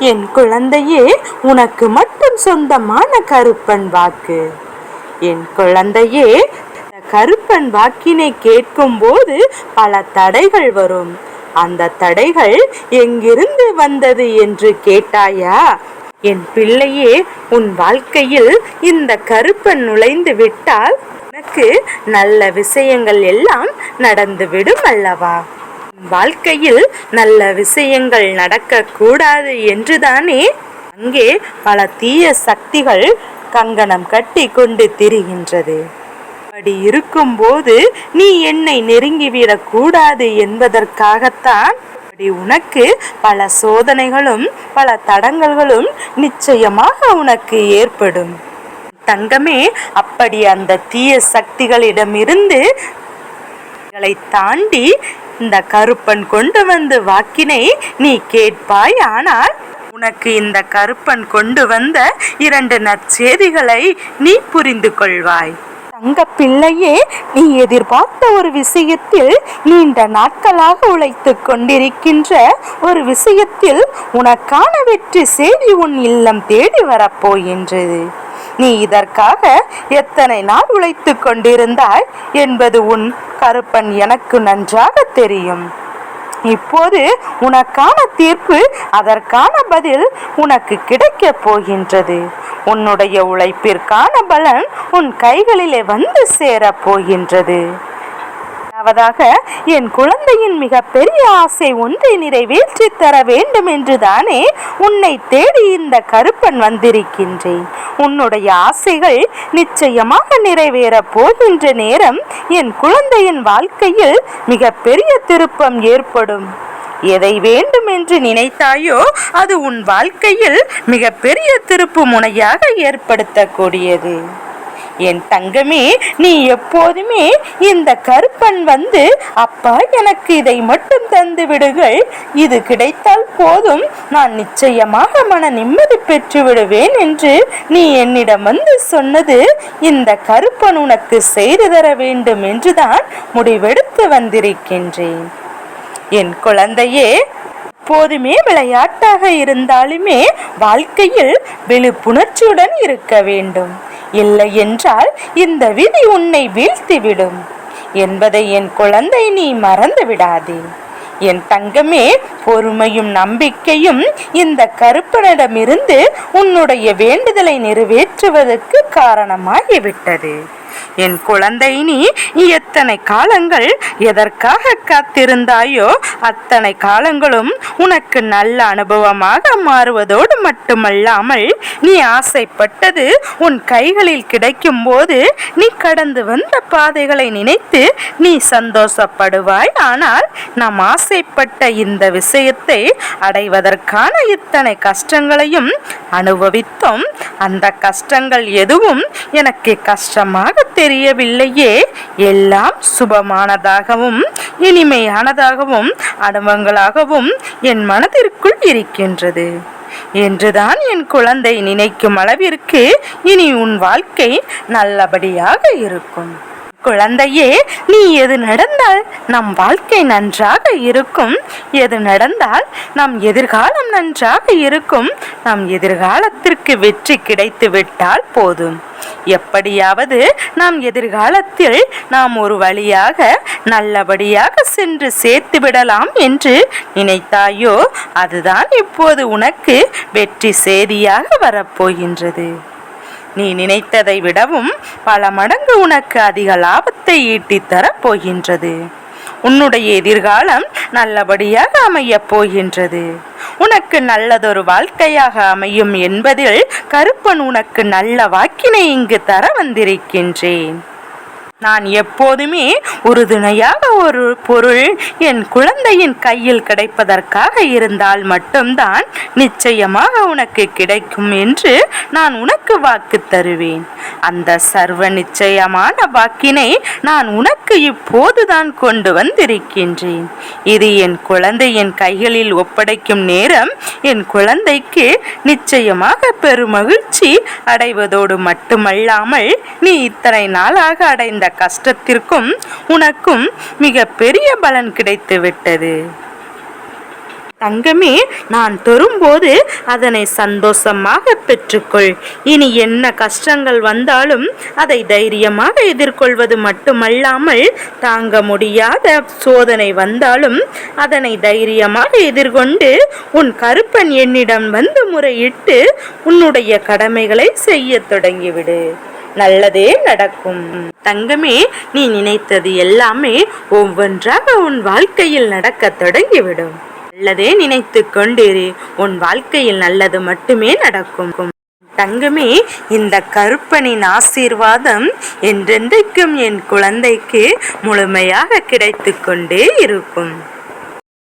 என் குழந்தையே, உனக்கு மட்டும் சொந்தமான கருப்பன் வாக்கு. என் குழந்தையே, கருப்பன் வாக்கினை கேட்கும் போது பல தடைகள் வரும். அந்த தடைகள் எங்கிருந்து வந்தது என்று கேட்டாயா? என் பிள்ளையே, உன் வாழ்க்கையில் இந்த கருப்பன் நுழைந்து விட்டால் உனக்கு நல்ல விஷயங்கள் எல்லாம் நடந்துவிடும் அல்லவா? வாழ்க்கையில் நல்ல விஷயங்கள் நடக்க கூடாது என்றுதானே அங்கே பல தீய சக்திகள் கங்கணம் கட்டி கொண்டு திரிகின்றது. அப்படி இருக்கும்போது நீ என்னை நெருங்கிவிடக் கூடாது என்பதற்காகத்தான் அப்படி உனக்கு பல சோதனைகளும் பல தடங்கல்களும் நிச்சயமாக உனக்கு ஏற்படும். தங்கமே, அப்படி அந்த தீய சக்திகளிடமிருந்து தாண்டி இந்த கருப்பன் கொண்டு வந்து வாக்கினை நீ கேட்பாய். ஆனால் உனக்கு இந்த கருப்பன் கொண்டு வந்த 2 நற்செய்திகளை நீ புரிந்து கொள்வாய். தங்க பிள்ளையே, நீ எதிர்பார்த்த ஒரு விஷயத்தில் நீண்ட நாட்களாக உழைத்து கொண்டிருக்கின்ற ஒரு விஷயத்தில் உனக்கான வெற்றி செய்தி உன் இல்லம் தேடி வரப்போகின்றது. நீ இதற்காக எத்தனை நாள் உழைத்து கொண்டிருந்தாய் என்பது உன் கருப்பன் எனக்கு நன்றாக தெரியும். இப்போது உனக்கான தீர்ப்பு, அதற்கான பதில் உனக்கு கிடைக்க போகின்றது. உன்னுடைய உழைப்பிற்கான பலன் உன் கைகளிலே வந்து சேர போகின்றது. அதாவது என் குழந்தையின் மிக பெரிய ஆசை ஒன்றை நிறைவேற்றி தர வேண்டும் என்றுதானே உன்னை தேடி இந்த கருப்பன் வந்திருக்கின்றேன். உன்னுடைய ஆசைகள் நிச்சயமாக நிறைவேற போகின்ற நேரம் என் குழந்தையின் வாழ்க்கையில் மிக பெரிய திருப்பம் ஏற்படும். எதை வேண்டும் என்று நினைத்தாயோ அது உன் வாழ்க்கையில் மிக பெரிய திருப்பு முனையாக ஏற்படுத்தக்கூடியது. என் தங்கமே, நீ எப்போதுமே இந்த கருப்பன் வந்து அப்பா எனக்கு இதை மட்டும் தந்து விடுங்கள், இது கிடைத்தால் போதும், நான் நிச்சயமாக மன நிம்மதி பெற்று விடுவேன் என்று நீ என்னிடம் வந்து சொன்னது இந்த கருப்பன் உனக்கு செய்து தர வேண்டும் என்றுதான் முடிவெடுத்து வந்திருக்கின்றேன். என் குழந்தையே, எப்போதுமே விளையாட்டாக இருந்தாலுமே வாழ்க்கையில் விழிப்புணர்ச்சியுடன் இருக்க வேண்டும். இல்லை என்றால் இந்த விதி உன்னை வீழ்த்திவிடும் என்பதை என் குழந்தை நீ மறந்து விடாதே. என் தங்கமே, பொறுமையும் நம்பிக்கையும் இந்த கருப்பனிடமிருந்து உன்னுடைய வேண்டுதலை நிறைவேற்றுவதற்கு காரணமாகிவிட்டது. என் குழந்தை, நீ எத்தனை காலங்கள் எதற்காக காத்திருந்தாயோ அத்தனை காலங்களும் உனக்கு நல்ல அனுபவமாக மாறுவதோடு மட்டுமல்லாமல் நீ ஆசைப்பட்டது உன் கைகளில் கிடைக்கும் போது நீ கடந்து வந்த பாதைகளை நினைத்து நீ சந்தோஷப்படுவாய். ஆனால் நாம் ஆசைப்பட்ட இந்த விஷயத்தை அடைவதற்கான இத்தனை கஷ்டங்களையும் அனுபவித்தோம். அந்த கஷ்டங்கள் எதுவும் எனக்கு கஷ்டமாக தெரியவில்லையே. எல்லாம் சுபமானதாகவும் இனிமையானதாகவும் அனுபவங்களாகவும் என் மனதிற்குள் இருக்கின்றது என்றுதான் என் குழந்தை நினைக்கும் அளவிற்கு இனி உன் வாழ்க்கை நல்லபடியாக இருக்கும். குழந்தையே, நீ எது நடந்தால் நம் வாழ்க்கை நன்றாக இருக்கும், எது நடந்தால் நம் எதிர்காலம் நன்றாக இருக்கும், நம் எதிர்காலத்திற்கு வெற்றி கிடைத்து விட்டால் போதும். எப்படியாவது நாம் எதிர்காலத்தில் நாம் ஒரு வழியாக நல்லபடியாக சென்று சேர்த்து விடலாம் என்று நினைத்தாயோ அதுதான் இப்போது உனக்கு வெற்றி செய்தியாக வரப்போகின்றது. நீ நினைத்ததை விடவும் பல மடங்கு உனக்கு அதிக லாபத்தை ஈட்டித் தரப் போகின்றது. உன்னுடைய எதிர்காலம் நல்லபடியாக அமையப் போகின்றது. உனக்கு நல்லதொரு வாழ்க்கையாக அமையும் என்பதில் கருப்பன் உனக்கு நல்ல வாக்கினை இங்கு தர வந்திருக்கின்றேன். நான் எப்போதுமே உறுதுணையாக ஒரு பொருள் என் குழந்தையின் கையில் கிடைப்பதற்காக இருந்தால் மட்டும்தான் நிச்சயமாக உனக்கு கிடைக்கும் என்று நான் உனக்கு வாக்கு தருவேன். அந்த சர்வ நிச்சயமான வாக்கினை நான் உனக்கு இப்போதுதான் கொண்டு வந்திருக்கின்றேன். இது என் குழந்தையின் கைகளில் ஒப்படைக்கும் நேரம் என் குழந்தைக்கு நிச்சயமாக பெருமகிழ்ச்சி அடைவதோடு மட்டுமல்லாமல் நீ இத்தனை நாளாக அடைந்த கஷ்டத்திற்கும் உனக்கும் மிக பெரிய பலன் கிடைத்து விட்டது. தங்கமே, நான் தரும்போது அதனை சந்தோஷமாக பெற்றுக்கொள். இனி என்ன கஷ்டங்கள் வந்தாலும் அதை தைரியமாக எதிர்கொள்வது மட்டுமல்லாமல், தாங்க முடியாத சோதனை வந்தாலும் அதனை தைரியமாக எதிர்கொண்டு உன் கருப்பன் என்னிடம் வந்து முறையிட்டு உன்னுடைய கடமைகளை செய்ய தொடங்கிவிடு. நல்லதே நடக்கும். தங்கமே, நீ நினைத்தது எல்லாமே ஒவ்வொன்றாக உன் வாழ்க்கையில் நடக்க தொடங்கிவிடும். நல்லதே நினைத்து கொண்டிரு, உன் வாழ்க்கையில் நல்லது மட்டுமே நடக்கும். தங்கமே, இந்த கருப்பனின் ஆசீர்வாதம் என்றென்றைக்கும் என் குழந்தைக்கு முழுமையாக கிடைத்து கொண்டே இருக்கும்.